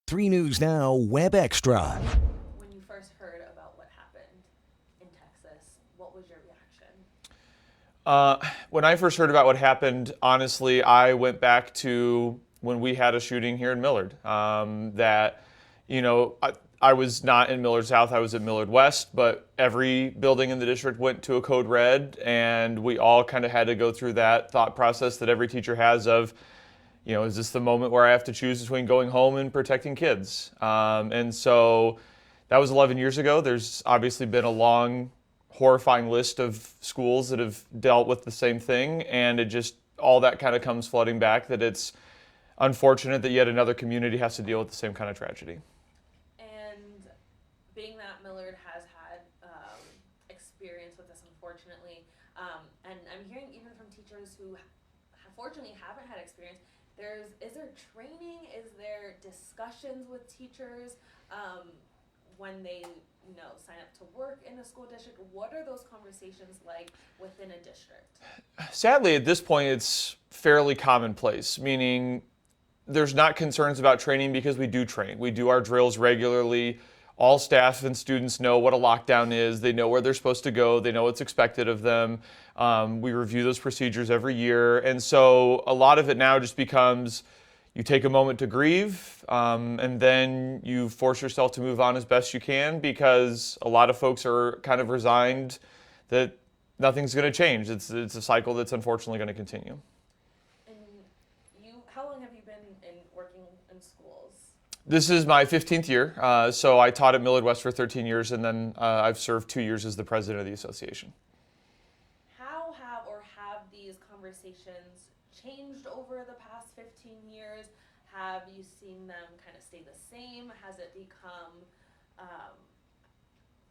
3 News Now Web Extra. When you first heard about what happened in Texas, what was your reaction? When I first heard about what happened, honestly, I went back to when we had a shooting here in Millard. I was not in Millard South, I was at Millard West, but every building in the district went to a code red, and we all kind of had to go through that thought process that every teacher has of, is this the moment where I have to choose between going home and protecting kids? And so that was 11 years ago. There's obviously been a long, horrifying list of schools that have dealt with the same thing, and all that kind of comes flooding back, that it's unfortunate that yet another community has to deal with the same kind of tragedy. And being that Millard has had experience with this, unfortunately, and I'm hearing even from teachers who fortunately haven't had experience, is there training? Is there discussions with teachers when they sign up to work in a school district? What are those conversations like within a district? Sadly, at this point, it's fairly commonplace, meaning there's not concerns about training because we do train. We do our drills regularly. All staff and students know what a lockdown is. They know where they're supposed to go. They know what's expected of them. We review those procedures every year. And so a lot of it now just becomes, you take a moment to grieve, and then you force yourself to move on as best you can, because a lot of folks are kind of resigned that nothing's going to change. It's a cycle that's unfortunately going to continue. And how long have you been working in schools? This is my 15th year. So I taught at Millard West for 13 years, and then I've served 2 years as the president of the association. Have these conversations changed over the past 15 years? Have you seen them kind of stay the same? Has it become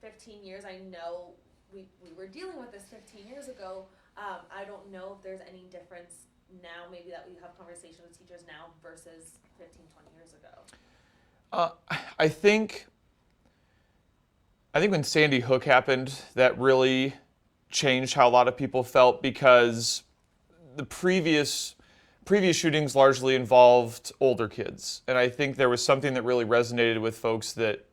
15 years? I know we were dealing with this 15 years ago. I don't know if there's any difference now, maybe that we have conversations with teachers now versus 15, 20 years ago. I think when Sandy Hook happened, that really changed how a lot of people felt, because the previous shootings largely involved older kids. And I think there was something that really resonated with folks that,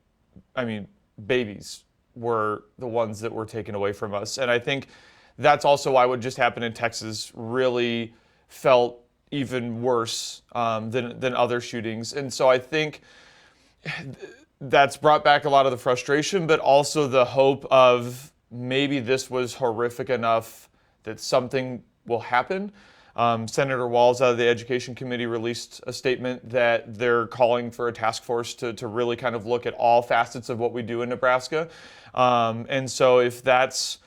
babies were the ones that were taken away from us. And I think that's also why what just happened in Texas really felt even worse than other shootings. And so I think that's brought back a lot of the frustration, but also the hope of maybe this was horrific enough that something will happen. Senator Walz out of the Education Committee released a statement that they're calling for a task force to really kind of look at all facets of what we do in Nebraska. And so if that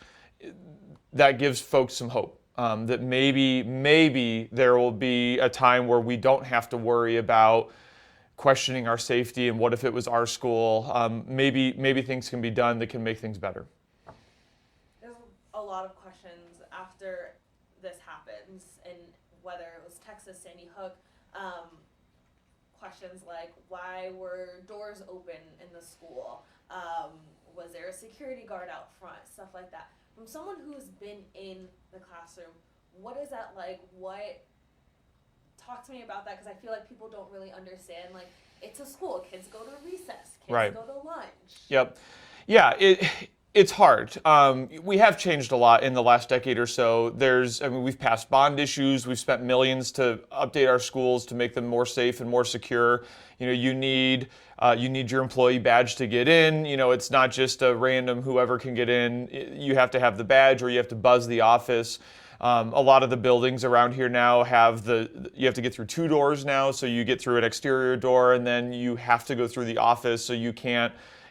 gives folks some hope, that maybe there will be a time where we don't have to worry about questioning our safety and what if it was our school. Maybe things can be done that can make things better. There's a lot of questions after this happens, and whether it was Texas, Sandy Hook, questions like, why were doors open in the school? Was there a security guard out front? Stuff like that. From someone who's been in the classroom, what is that like? Talk to me about that, because I feel like people don't really understand. Like, it's a school. Kids go to recess. Kids Right. go to lunch. Yep. Yeah, it's hard. We have changed a lot in the last decade or so. We've passed bond issues. We've spent millions to update our schools to make them more safe and more secure. You need your employee badge to get in. It's not just a random whoever can get in. You have to have the badge, or you have to buzz the office. A lot of the buildings around here now you have to get through 2 doors now. So you get through an exterior door, and then you have to go through the office. So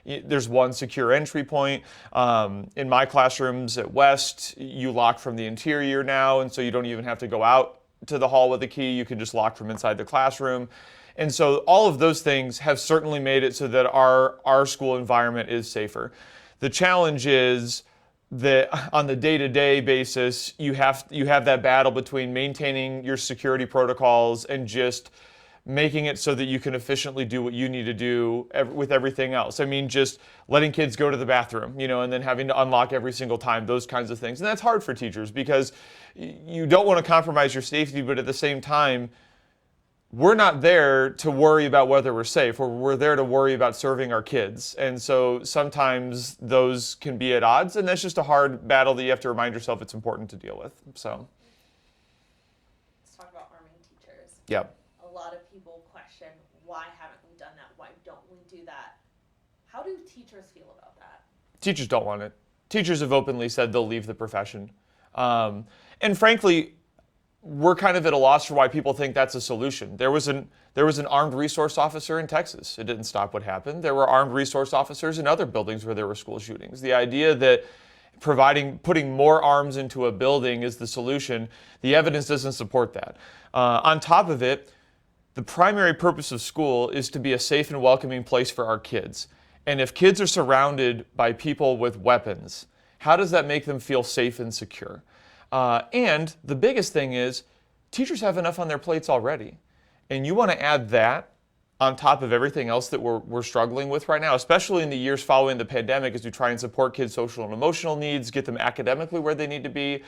there's one secure entry point. In my classrooms at West, you lock from the interior now, and so you don't even have to go out to the hall with a key. You can just lock from inside the classroom. And so all of those things have certainly made it so that our school environment is safer. The challenge is that on the day-to-day basis, you have that battle between maintaining your security protocols and just making it so that you can efficiently do what you need to do with everything else. Just letting kids go to the bathroom, and then having to unlock every single time, those kinds of things. And that's hard for teachers, because you don't want to compromise your safety, but at the same time, we're not there to worry about whether we're safe. We're there to worry about serving our kids. And so sometimes those can be at odds, and that's just a hard battle that you have to remind yourself it's important to deal with. So Let's talk about arming teachers. yeah. A lot of people question, why haven't we done that? Why don't we do that? How do teachers feel about that? Teachers don't want it. Teachers have openly said they'll leave the profession. And frankly, we're kind of at a loss for why people think that's a solution. There was an armed resource officer in Texas. It didn't stop what happened. There were armed resource officers in other buildings where there were school shootings. The idea that putting more arms into a building is the solution, the evidence doesn't support that. On top of it, the primary purpose of school is to be a safe and welcoming place for our kids. And if kids are surrounded by people with weapons, how does that make them feel safe and secure? And the biggest thing is, teachers have enough on their plates already. And you want to add that on top of everything else that we're struggling with right now, especially in the years following the pandemic, as we try and support kids' social and emotional needs, get them academically where they need to be.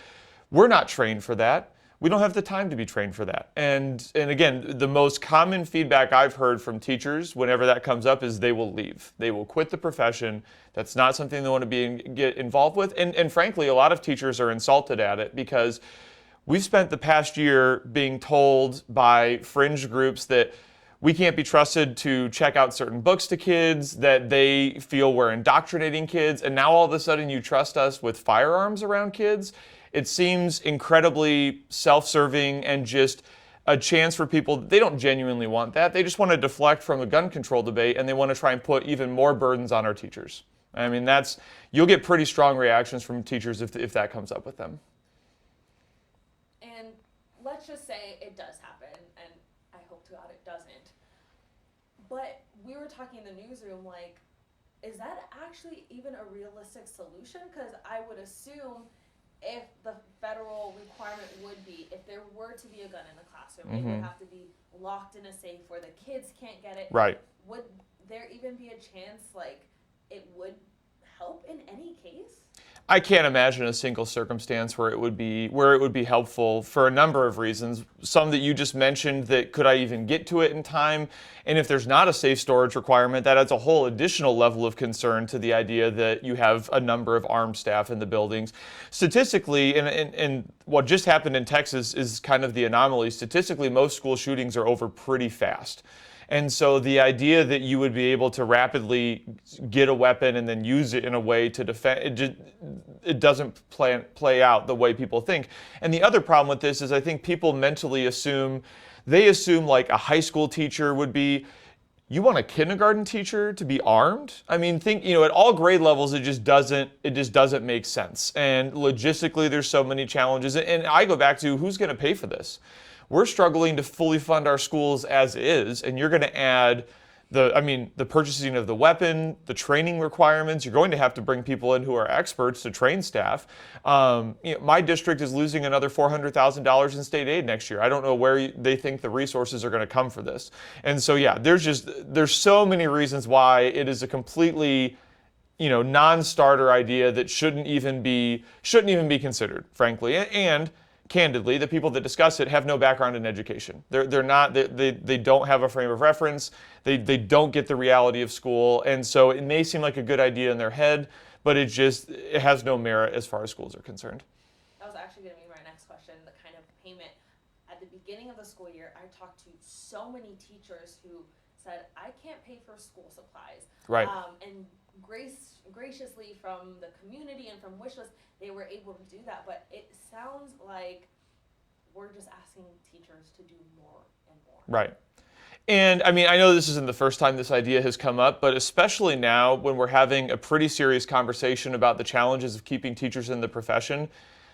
We're not trained for that. We don't have the time to be trained for that. And again, the most common feedback I've heard from teachers whenever that comes up is they will leave. They will quit the profession. That's not something they want to get involved with. And frankly, a lot of teachers are insulted at it because we've spent the past year being told by fringe groups that we can't be trusted to check out certain books to kids, that they feel we're indoctrinating kids, and now all of a sudden you trust us with firearms around kids. It seems incredibly self-serving and just a chance for people. They don't genuinely want that. They just want to deflect from the gun control debate, and they want to try and put even more burdens on our teachers. I mean, you'll get pretty strong reactions from teachers if that comes up with them. And let's just say it does happen, and I hope to God it doesn't. But we were talking in the newsroom, like, is that actually even a realistic solution? Because I would assume if the federal requirement would be, if there were to be a gun in the classroom, it would have to be locked in a safe where the kids can't get it. Right. Would there even be a chance, like, it would help in any case? I can't imagine a single circumstance where it would be helpful for a number of reasons. Some that you just mentioned, that could I even get to it in time? And if there's not a safe storage requirement, that adds a whole additional level of concern to the idea that you have a number of armed staff in the buildings. Statistically, and what just happened in Texas is kind of the anomaly. Statistically, most school shootings are over pretty fast. And so the idea that you would be able to rapidly get a weapon and then use it in a way to defend, it doesn't play out the way people think. And the other problem with this is I think people mentally assume like a high school teacher would be. You want a kindergarten teacher to be armed? I mean, at all grade levels, it just doesn't make sense. And logistically, there's so many challenges. And I go back to, who's going to pay for this? We're struggling to fully fund our schools as is, and you're going to add the purchasing of the weapon, the training requirements. You're going to have to bring people in who are experts to train staff. My district is losing another $400,000 in state aid next year. I don't know where they think the resources are going to come for this. And so, yeah, there's so many reasons why it is a completely non-starter idea that shouldn't even be considered, frankly. And candidly, the people that discuss it have no background in education. They don't have a frame of reference. They don't get the reality of school. And so it may seem like a good idea in their head, but it has no merit as far as schools are concerned. That was actually going to be my next question, the kind of payment. At the beginning of the school year, I talked to so many teachers who said, I can't pay for school supplies. Right. And graciously from the community and from Wishlist, they were able to do that. But it sounds like we're just asking teachers to do more and more. Right. And I mean, I know this isn't the first time this idea has come up, but especially now when we're having a pretty serious conversation about the challenges of keeping teachers in the profession,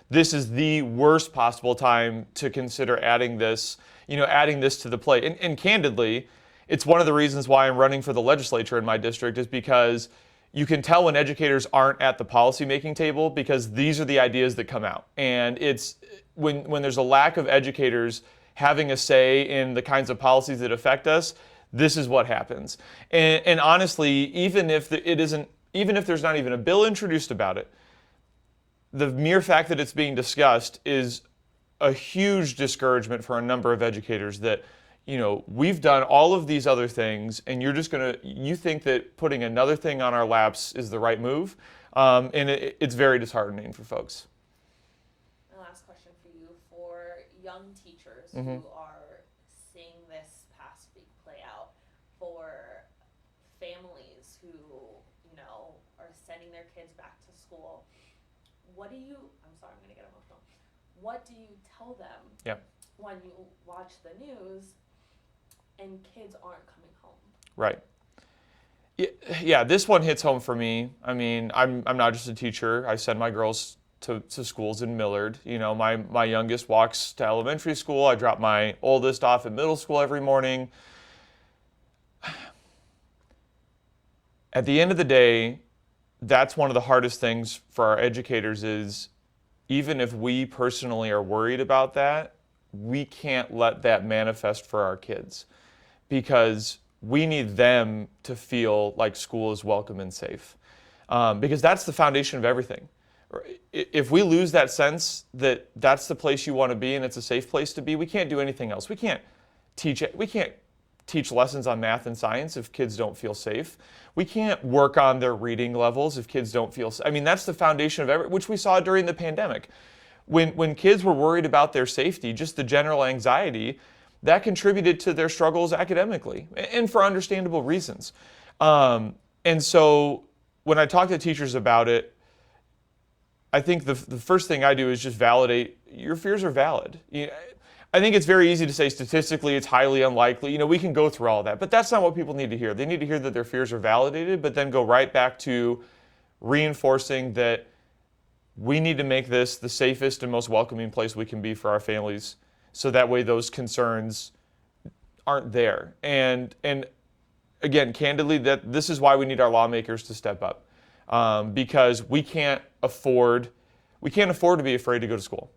this is the worst possible time to consider adding this to the plate. And candidly, it's one of the reasons why I'm running for the legislature in my district, is because you can tell when educators aren't at the policy-making table, because these are the ideas that come out. And it's when there's a lack of educators having a say in the kinds of policies that affect us, this is what happens. And honestly, even if there's not even a bill introduced about it, the mere fact that it's being discussed is a huge discouragement for a number of educators that, we've done all of these other things, and you think that putting another thing on our laps is the right move, and it's very disheartening for folks. My last question for you, for young teachers Mm-hmm. who are seeing this past week play out, for families who, are sending their kids back to school, I'm sorry, I'm going to get emotional. What do you tell them Yeah. when you watch the news and kids aren't coming home? Right. Yeah, this one hits home for me. I mean, I'm not just a teacher. I send my girls to schools in Millard. My youngest walks to elementary school. I drop my oldest off at middle school every morning. At the end of the day, that's one of the hardest things for our educators is, even if we personally are worried about that, we can't let that manifest for our kids, because we need them to feel like school is welcome and safe, because that's the foundation of everything. If we lose that sense that that's the place you want to be and it's a safe place to be, we can't do anything else. We can't teach lessons on math and science if kids don't feel safe. We can't work on their reading levels if kids don't feel safe. I mean, that's the foundation of which we saw during the pandemic. When kids were worried about their safety, just the general anxiety, that contributed to their struggles academically, and for understandable reasons. And so when I talk to teachers about it, I think the first thing I do is just validate your fears are valid. I think it's very easy to say statistically it's highly unlikely. We can go through all that, but that's not what people need to hear. They need to hear that their fears are validated, but then go right back to reinforcing that we need to make this the safest and most welcoming place we can be for our families, so that way those concerns aren't there. And again, candidly, that this is why we need our lawmakers to step up, because we can't afford to be afraid to go to school.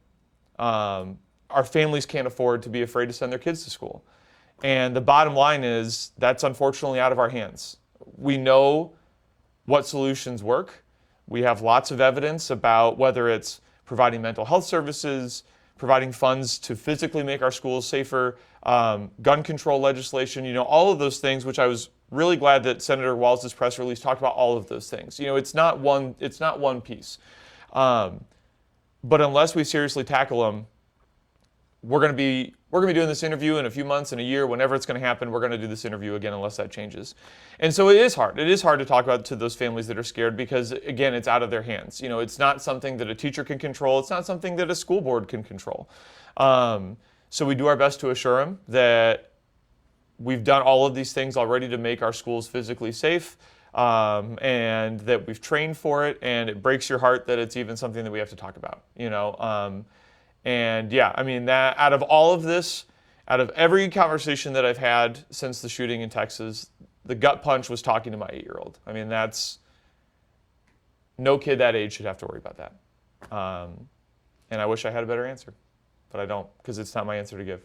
Our families can't afford to be afraid to send their kids to school. And the bottom line is that's unfortunately out of our hands. We know what solutions work. We have lots of evidence about whether it's providing mental health services, providing funds to physically make our schools safer, gun control legislation, all of those things, which I was really glad that Senator Walz's press release talked about all of those things. It's not one piece. But unless we seriously tackle them, we're going to be doing this interview in a few months, in a year, whenever it's going to happen. We're going to do this interview again unless that changes. And so it is hard. It is hard to talk about to those families that are scared, because again, it's out of their hands. It's not something that a teacher can control. It's not something that a school board can control. So we do our best to assure them that we've done all of these things already to make our schools physically safe, and that we've trained for it. And it breaks your heart that it's even something that we have to talk about. And yeah, I mean, that out of all of this, out of every conversation that I've had since the shooting in Texas, the gut punch was talking to my 8-year-old. I mean, no kid that age should have to worry about that. And I wish I had a better answer, but I don't, because it's not my answer to give.